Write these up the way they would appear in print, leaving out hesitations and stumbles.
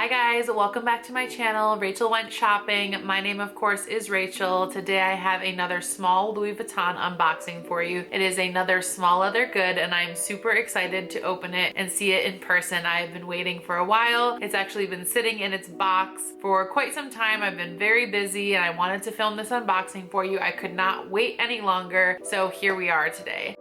Hi guys, welcome back to my channel, Rachel Went Shopping. My name of course is Rachel. Today I have another small Louis Vuitton unboxing for you. It is another small leather good and I'm super excited to open it and see it in person. I've been waiting for a while. It's actually been sitting in its box for quite some time. I've been very busy and I wanted to film this unboxing for you. I could not wait any longer, so here we are today.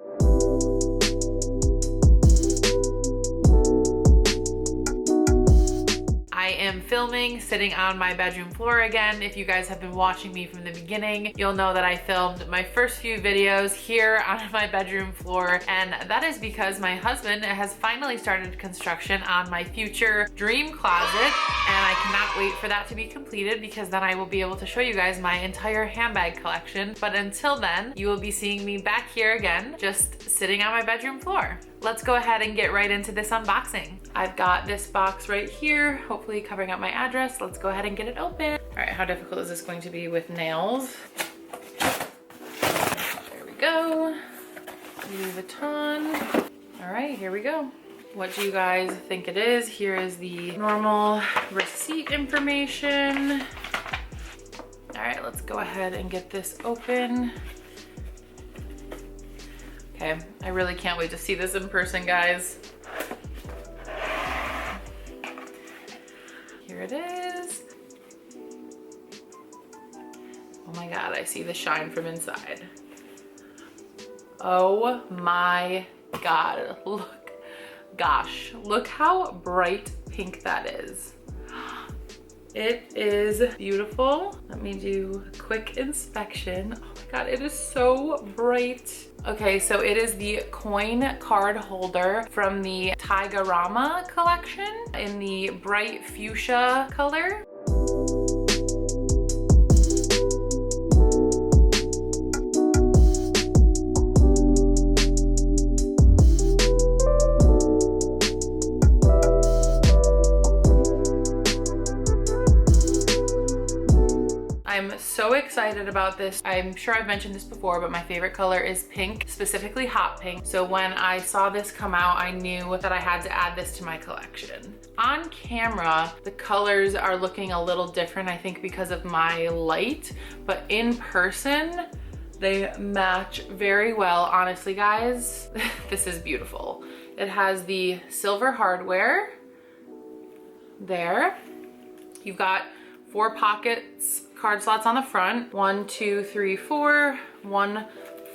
I am filming sitting on my bedroom floor again. If you guys have been watching me from the beginning, you'll know that I filmed my first few videos here on my bedroom floor, and that is because my husband has finally started construction on my future dream closet, and I cannot wait for that to be completed because then I will be able to show you guys my entire handbag collection. But until then, you will be seeing me back here again, just sitting on my bedroom floor. Let's go ahead and get right into this unboxing. I've got this box right here, hopefully covering up my address. Let's go ahead and get it open. All right, how difficult is this going to be with nails? There we go. Louis Vuitton. All right, here we go. What do you guys think it is? Here is the normal receipt information. All right, let's go ahead and get this open. Okay, I really can't wait to see this in person, guys. Here it is. Oh my God, I see the shine from inside. Oh my God, look how bright pink that is. It is beautiful. Let me do a quick inspection. Oh my God, it is so bright. Okay, so it is the coin card holder from the Taigarama collection in the bright fuchsia color. I'm so excited about this. I'm sure I've mentioned this before, but my favorite color is pink, specifically hot pink. So when I saw this come out, I knew that I had to add this to my collection. On camera, the colors are looking a little different, I think because of my light, but in person, they match very well. Honestly, guys, this is beautiful. It has the silver hardware there. You've got 4 pockets, card slots on the front, 1, 2, 3, 4, 1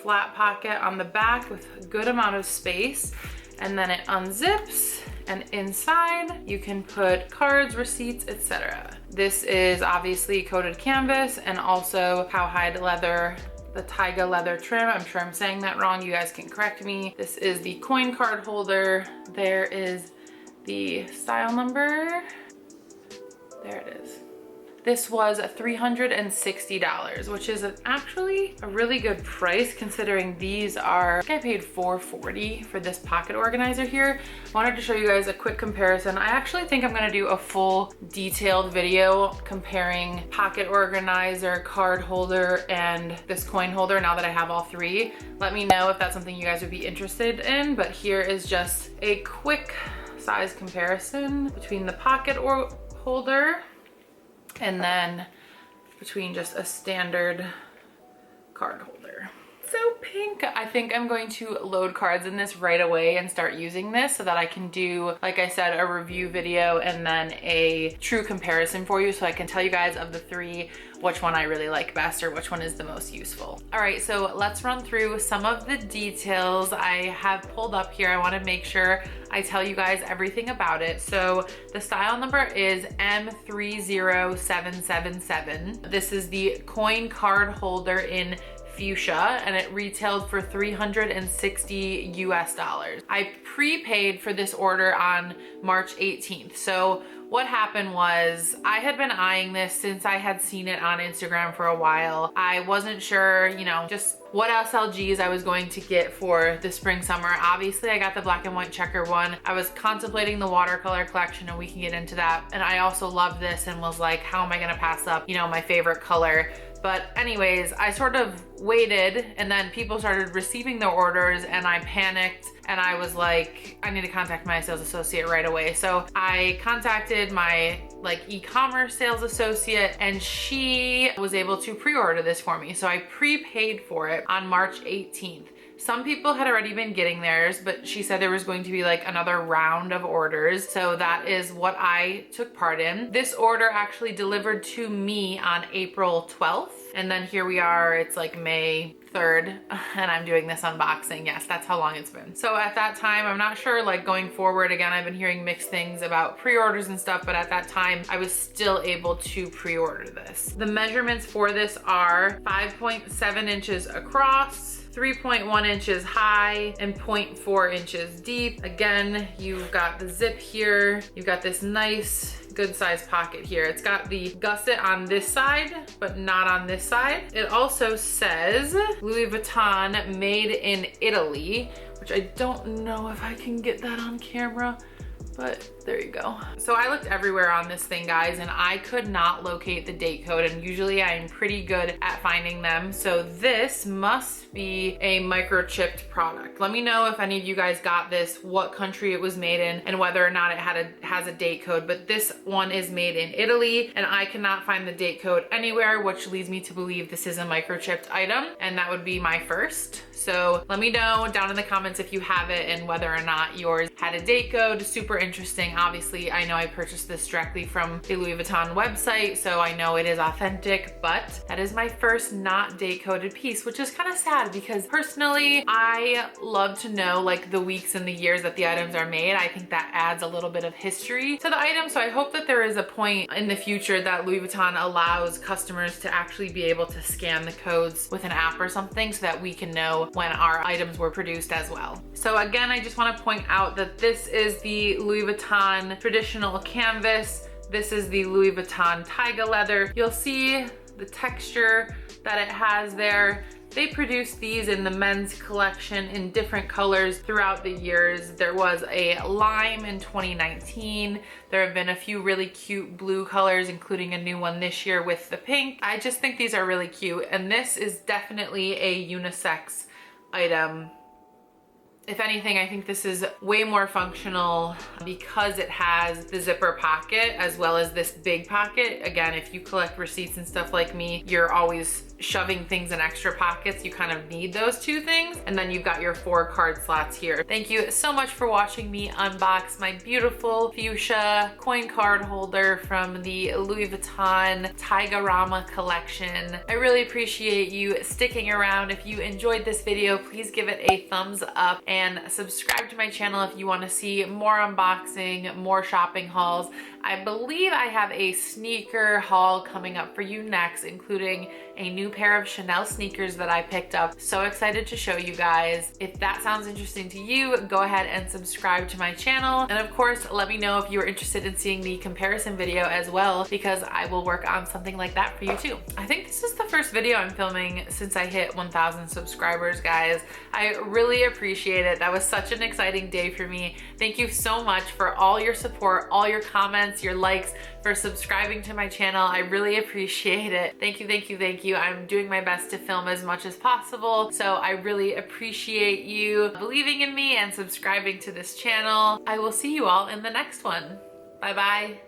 flat pocket on the back with a good amount of space, and then it unzips, and inside you can put cards, receipts, etc. This is obviously coated canvas and also cowhide leather, the Taiga leather trim. I'm sure I'm saying that wrong, you guys can correct me. This is the coin card holder. There is the style number. There it is. This was $360, which is actually a really good price considering these are, I think I paid $440 for this pocket organizer here. I wanted to show you guys a quick comparison. I actually think I'm gonna do a full detailed video comparing pocket organizer, card holder, and this coin holder now that I have all 3. Let me know if that's something you guys would be interested in, but here is just a quick size comparison between the pocket holder and then between just a standard card holder. So pink. I think I'm going to load cards in this right away and start using this so that I can do, like I said, a review video and then a true comparison for you so I can tell you guys of the 3 which one I really like best or which one is the most useful. All right, so let's run through some of the details I have pulled up here. I want to make sure I tell you guys everything about it. So the style number is M30777. This is the coin card holder in fuchsia and it retailed for $360 US. I prepaid for this order on March 18th. So what happened was I had been eyeing this since I had seen it on Instagram for a while. I wasn't sure, you know, just what SLGs I was going to get for the spring summer. Obviously I got the black and white checker one. I was contemplating the watercolor collection and we can get into that. And I also love this and was like, how am I gonna pass up, you know, my favorite color? But anyways, I sort of waited and then people started receiving their orders and I panicked and I was like, I need to contact my sales associate right away. So I contacted my like e-commerce sales associate, and she was able to pre-order this for me. So I prepaid for it on March 18th. Some people had already been getting theirs, but she said there was going to be like another round of orders. So that is what I took part in. This order actually delivered to me on April 12th. And then here we are, it's like May 3rd, and I'm doing this unboxing. Yes, that's how long it's been. So at that time, I'm not sure, like going forward, again, I've been hearing mixed things about pre-orders and stuff, but at that time, I was still able to pre-order this. The measurements for this are 5.7 inches across, 3.1 inches high, and 0.4 inches deep. Again, you've got the zip here. You've got this nice good size pocket here. It's got the gusset on this side, but not on this side. It also says Louis Vuitton made in Italy, which I don't know if I can get that on camera, but there you go. So I looked everywhere on this thing, guys, and I could not locate the date code, and usually I'm pretty good at finding them. So this must be a microchipped product. Let me know if any of you guys got this, what country it was made in, and whether or not it has a date code. But this one is made in Italy, and I cannot find the date code anywhere, which leads me to believe this is a microchipped item, and that would be my first. So let me know down in the comments if you have it and whether or not yours had a date code. Super interesting. Obviously, I know I purchased this directly from the Louis Vuitton website, so I know it is authentic, but that is my first not date coded piece, which is kind of sad because personally, I love to know like the weeks and the years that the items are made. I think that adds a little bit of history to the item. So I hope that there is a point in the future that Louis Vuitton allows customers to actually be able to scan the codes with an app or something so that we can know when our items were produced as well. So again, I just want to point out that this is the Louis Vuitton traditional canvas. This is the Louis Vuitton Taiga leather. You'll see the texture that it has there. They produced these in the men's collection in different colors throughout the years. There was a lime in 2019. There have been a few really cute blue colors, including a new one this year with the pink. I just think these are really cute, and this is definitely a unisex item. If anything, I think this is way more functional because it has the zipper pocket as well as this big pocket. Again, if you collect receipts and stuff like me, you're always shoving things in extra pockets. You kind of need those two things. And then you've got your 4 card slots here. Thank you so much for watching me unbox my beautiful fuchsia coin card holder from the Louis Vuitton Taigarama collection. I really appreciate you sticking around. If you enjoyed this video, please give it a thumbs up and subscribe to my channel if you want to see more unboxing, more shopping hauls. I believe I have a sneaker haul coming up for you next, including a new pair of Chanel sneakers that I picked up. So excited to show you guys. If that sounds interesting to you, go ahead and subscribe to my channel. And of course, let me know if you're interested in seeing the comparison video as well, because I will work on something like that for you too. I think this is the first video I'm filming since I hit 1,000 subscribers, guys. I really appreciate it. That was such an exciting day for me. Thank you so much for all your support, all your comments, your likes, for subscribing to my channel. I really appreciate it. Thank you, thank you, thank you. I'm doing my best to film as much as possible, so I really appreciate you believing in me and subscribing to this channel. I will see you all in the next one. Bye-bye.